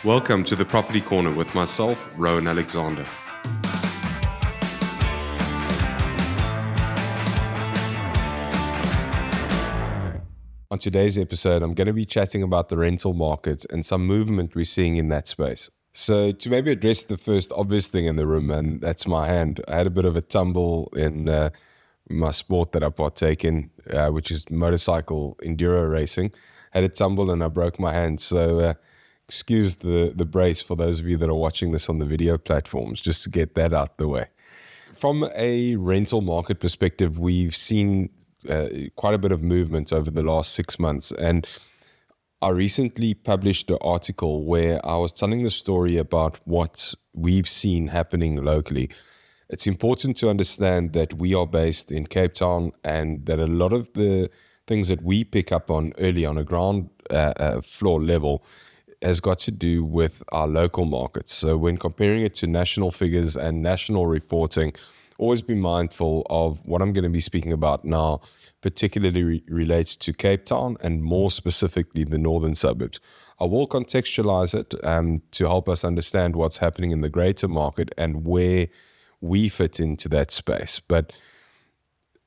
Welcome to the Property Corner with myself, Rowan Alexander. On today's episode, I'm going to be chatting about the rental market and some movement we're seeing in that space. So to maybe address the first obvious thing in the room, and that's my hand. I had a bit of a tumble in my sport that I partake in, which is motorcycle enduro racing. Had a tumble and I broke my hand. So excuse the brace for those of you that are watching this on the video platforms, just to get that out the way. From a rental market perspective, we've seen quite a bit of movement over the last 6 months. And I recently published an article where I was telling the story about what we've seen happening locally. It's important to understand that we are based in Cape Town and that a lot of the things that we pick up on early on a ground floor level has got to do with our local markets. So when comparing it to national figures and national reporting, always be mindful of what I'm going to be speaking about now, particularly relates to Cape Town and more specifically the northern suburbs. I will contextualize it to help us understand what's happening in the greater market and where we fit into that space. But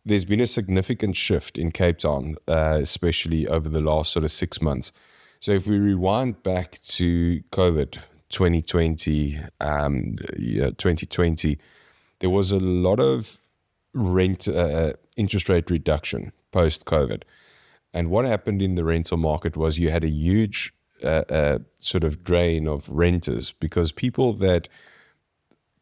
there's been a significant shift in Cape Town, especially over the last sort of 6 months. So if we rewind back to COVID 2020, there was a lot of interest rate reduction post-COVID. And what happened in the rental market was you had a huge sort of drain of renters because people that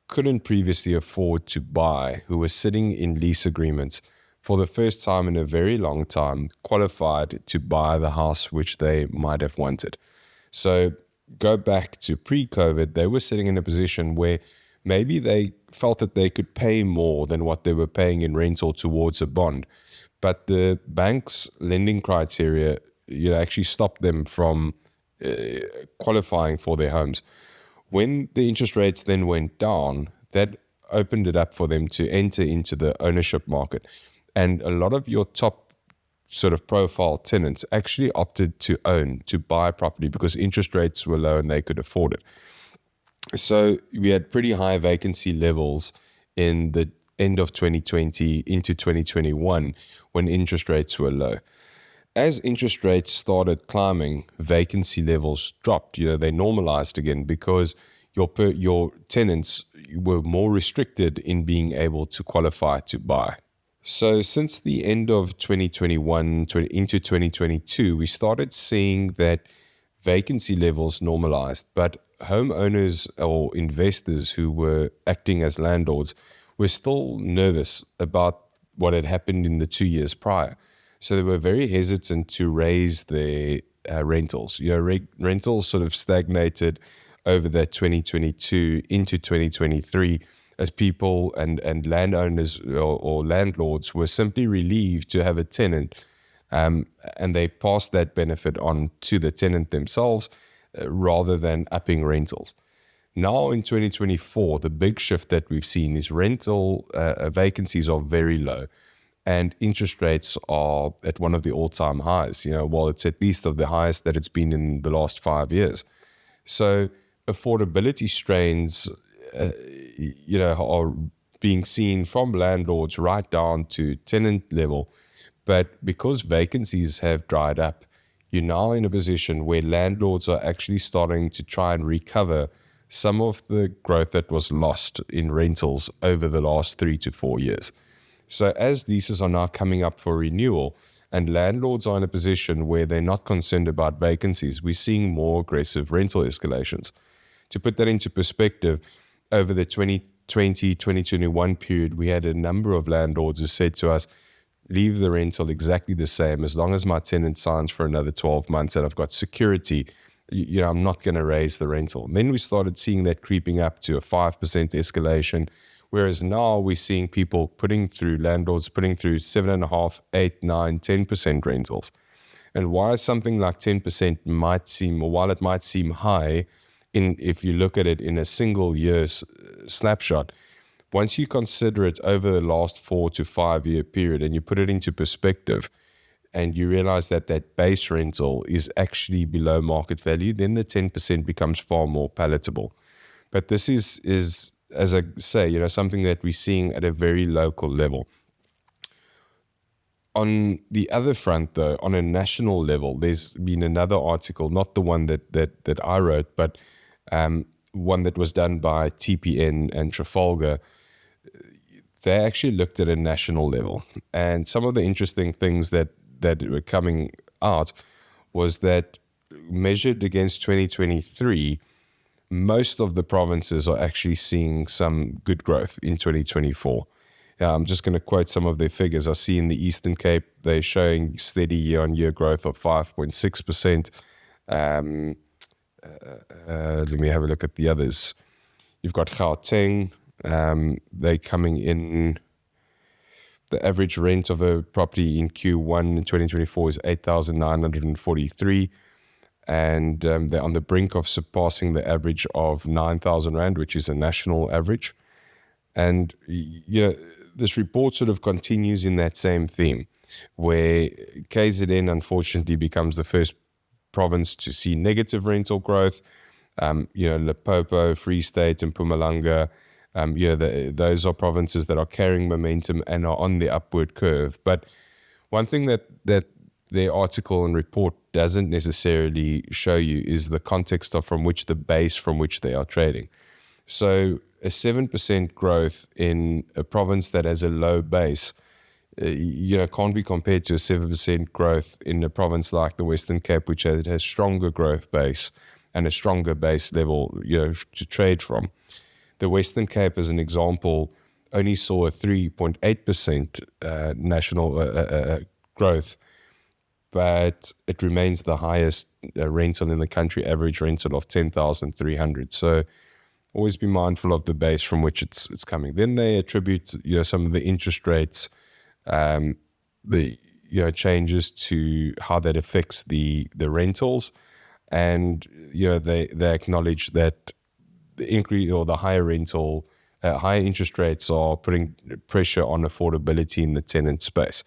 couldn't previously afford to buy, who were sitting in lease agreements for the first time in a very long time, qualified to buy the house which they might have wanted. So go back to pre-COVID, they were sitting in a position where maybe they felt that they could pay more than what they were paying in rental towards a bond. But the bank's lending criteria actually stopped them from qualifying for their homes. When the interest rates then went down, that opened it up for them to enter into the ownership market. And a lot of your top sort of profile tenants actually opted to buy property because interest rates were low and they could afford it. So we had pretty high vacancy levels in the end of 2020 into 2021 when interest rates were low. As interest rates started climbing, vacancy levels dropped. They normalized again because your tenants were more restricted in being able to qualify to buy. So since the end of 2021 into 2022, we started seeing that vacancy levels normalized, but homeowners or investors who were acting as landlords were still nervous about what had happened in the 2 years prior. So they were very hesitant to raise their rentals. Rentals sort of stagnated over that 2022 into 2023 as people and landowners or landlords were simply relieved to have a tenant, and they passed that benefit on to the tenant themselves rather than upping rentals. Now in 2024, the big shift that we've seen is rental vacancies are very low and interest rates are at one of the all-time highs. While it's at least of the highest that it's been in the last 5 years. So affordability strains are being seen from landlords right down to tenant level. But because vacancies have dried up, you're now in a position where landlords are actually starting to try and recover some of the growth that was lost in rentals over the last 3 to 4 years. So as leases are now coming up for renewal and landlords are in a position where they're not concerned about vacancies, we're seeing more aggressive rental escalations. To put that into perspective, over the 2020-2021 period, we had a number of landlords who said to us, leave the rental exactly the same as long as my tenant signs for another 12 months and I've got security. I'm not going to raise the rental. And then we started seeing that creeping up to a 5% escalation, whereas now we're seeing landlords putting through 7.5%, 8%, 9%, 10% rentals. And why something like 10% while it might seem high, if you look at it in a single year snapshot, once you consider it over the last 4 to 5 year period and you put it into perspective, and you realize that that base rental is actually below market value, then the 10% becomes far more palatable. But this is as I say, something that we're seeing at a very local level. On the other front, though, on a national level, there's been another article, not the one that I wrote, but one that was done by TPN and Trafalgar. They actually looked at a national level. And some of the interesting things that were coming out was that measured against 2023, most of the provinces are actually seeing some good growth in 2024. I'm just going to quote some of their figures. I see in the Eastern Cape, they're showing steady year-on-year growth of 5.6%. Let me have a look at the others. You've got Gauteng. They're coming in. The average rent of a property in Q1 in 2024 is 8,943. And they're on the brink of surpassing the average of 9,000 Rand, which is a national average. And, this report sort of continues in that same theme, where KZN unfortunately becomes the first province to see negative rental growth. Limpopo, Free State, and Mpumalanga, those are provinces that are carrying momentum and are on the upward curve. But one thing that their article and report doesn't necessarily show you is the context of from which they are trading. So a 7% growth in a province that has a low base, can't be compared to a 7% growth in a province like the Western Cape, which has stronger growth base and a stronger base level, to trade from. The Western Cape, as an example, only saw a 3.8% national growth, but it remains the highest rental in the country, average rental of 10,300. So always be mindful of the base from which it's coming. Then they attribute, some of the interest rates, the changes to how that affects the rentals, and they acknowledge that the increase or the higher rental, higher interest rates are putting pressure on affordability in the tenant space,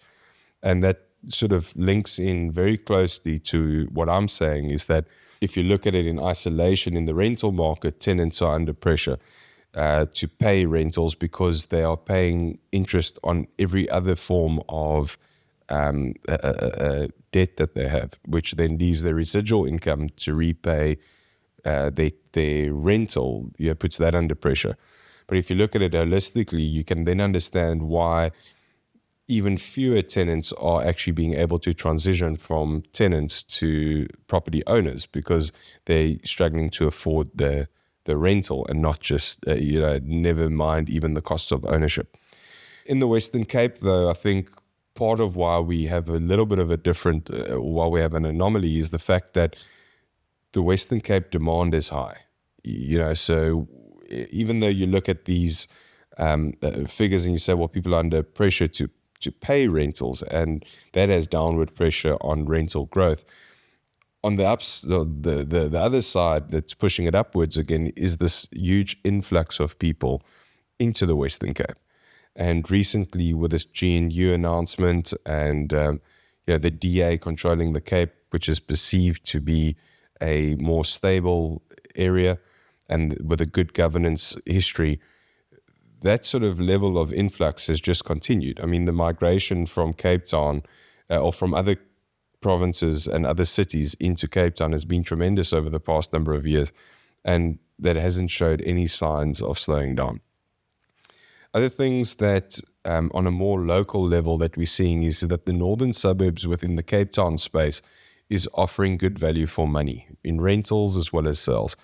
and that sort of links in very closely to what I'm saying is that if you look at it in isolation in the rental market, tenants are under pressure to pay rentals because they are paying interest on every other form of debt that they have, which then leaves their residual income to repay their rental, puts that under pressure. But if you look at it holistically, you can then understand why even fewer tenants are actually being able to transition from tenants to property owners because they're struggling to afford the rental and not just, never mind even the cost of ownership. In the Western Cape, though, I think part of why we have a little bit of a different, why we have an anomaly is the fact that the Western Cape demand is high. So even though you look at these figures and you say, well, people are under pressure to pay rentals, and that has downward pressure on rental growth. On the other side that's pushing it upwards again is this huge influx of people into the Western Cape. And recently with this GNU announcement and the DA controlling the Cape, which is perceived to be a more stable area and with a good governance history, that sort of level of influx has just continued. I mean, the migration from Cape Town or from other provinces and other cities into Cape Town has been tremendous over the past number of years, and that hasn't showed any signs of slowing down. Other things that on a more local level that we're seeing is that the northern suburbs within the Cape Town space is offering good value for money in rentals as well as sales.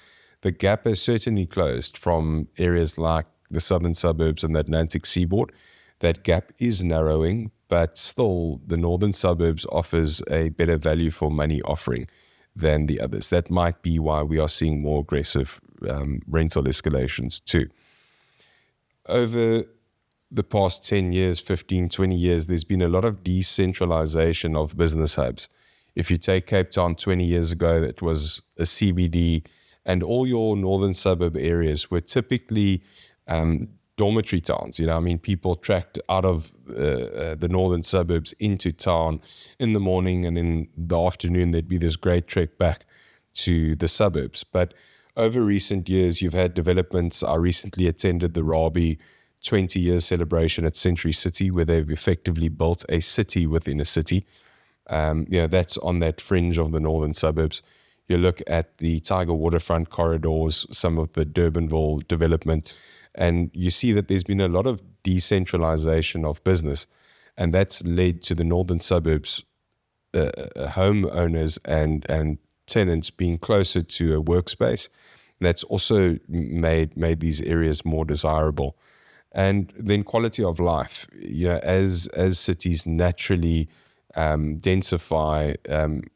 The gap has certainly closed from areas like the southern suburbs and the Atlantic seaboard. That gap is narrowing, but still the northern suburbs offers a better value for money offering than the others. That might be why we are seeing more aggressive rental escalations too. Over the past 10 years, 15, 20 years, there's been a lot of decentralization of business hubs. If you take Cape Town 20 years ago, it was a CBD, and all your northern suburb areas were typically dormitory towns. I mean, people tracked out of the northern suburbs into town in the morning, and in the afternoon there'd be this great trek back to the suburbs. But over recent years, you've had developments. I recently attended the Rabi 20-year celebration at Century City, where they've effectively built a city within a city. That's on that fringe of the northern suburbs. You look at the Tiger waterfront corridors, some of the Durbanville development, and you see that there's been a lot of decentralization of business, and that's led to the northern suburbs homeowners and tenants being closer to a workspace. That's also made these areas more desirable. And then quality of life, as cities naturally densify,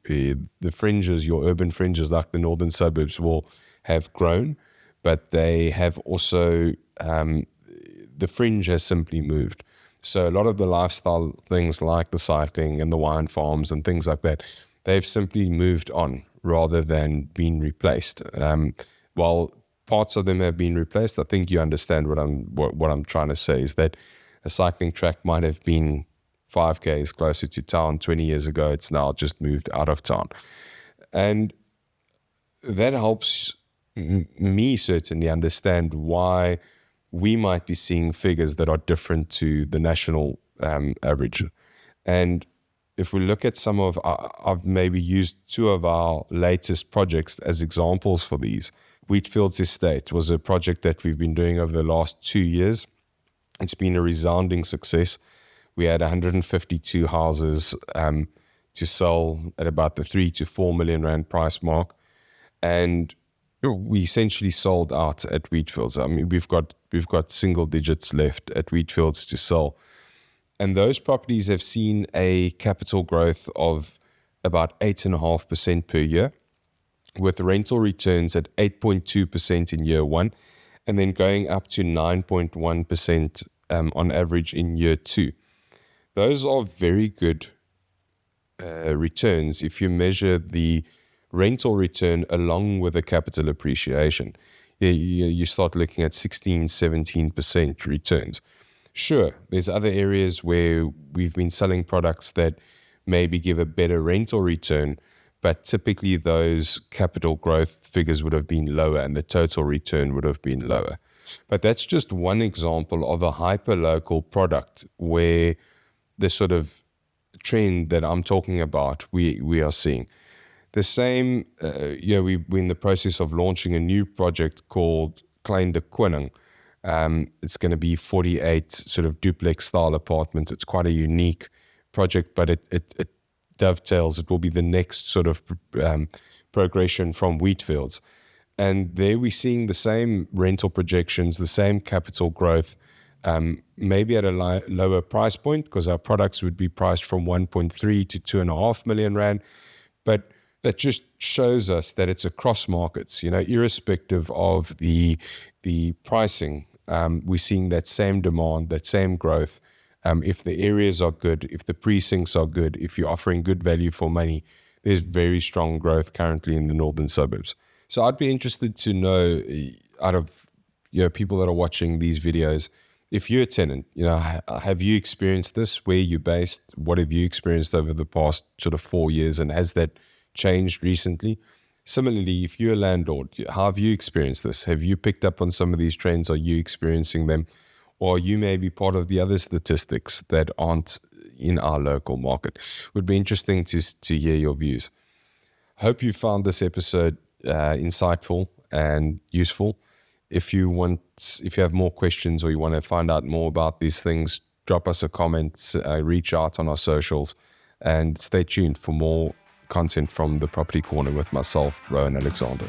the fringes, your urban fringes like the northern suburbs will have grown, but they have also, the fringe has simply moved. So a lot of the lifestyle things like the cycling and the wine farms and things like that, they've simply moved on rather than been replaced. While parts of them have been replaced, I think you understand what I'm trying to say, is that a cycling track might have been 5Ks closer to town 20 years ago. It's now just moved out of town. And that helps me certainly understand why we might be seeing figures that are different to the national average. And if we look at some of, I've maybe used two of our latest projects as examples for these. Wheatfields Estate was a project that we've been doing over the last 2 years. It's been a resounding success. We had 152 houses to sell at about the 3 to 4 million rand price mark. And we essentially sold out at Wheatfields. I mean, we've got single digits left at Wheatfields to sell. And those properties have seen a capital growth of about 8.5% per year, with rental returns at 8.2% in year one, and then going up to 9.1% on average in year two. Those are very good returns if you measure the rental return along with the capital appreciation. You start looking at 16, 17% returns. Sure, there's other areas where we've been selling products that maybe give a better rental return, but typically those capital growth figures would have been lower and the total return would have been lower. But that's just one example of a hyper-local product where the sort of trend that I'm talking about, we are seeing. The same, we're in the process of launching a new project called Klein de Koning. It's going to be 48 sort of duplex style apartments. It's quite a unique project, but it dovetails. It will be the next sort of progression from Wheatfields. And there we're seeing the same rental projections, the same capital growth, maybe at a lower price point, because our products would be priced from 1.3 to 2.5 million rand. But that just shows us that it's across markets, irrespective of the pricing. We're seeing that same demand, that same growth. If the areas are good, if the precincts are good, if you're offering good value for money, there's very strong growth currently in the northern suburbs. So I'd be interested to know, out of people that are watching these videos, if you're a tenant, have you experienced this? Where you're based? What have you experienced over the past sort of 4 years, and has that changed recently? Similarly, if you're a landlord, how have you experienced this? Have you picked up on some of these trends? Are you experiencing them? Or you may be part of the other statistics that aren't in our local market. Would be interesting to hear your views. Hope you found this episode insightful and useful. If you have more questions or you want to find out more about these things, drop us a comment, reach out on our socials, and stay tuned for more content from the Property Corner with myself, Rowan Alexander.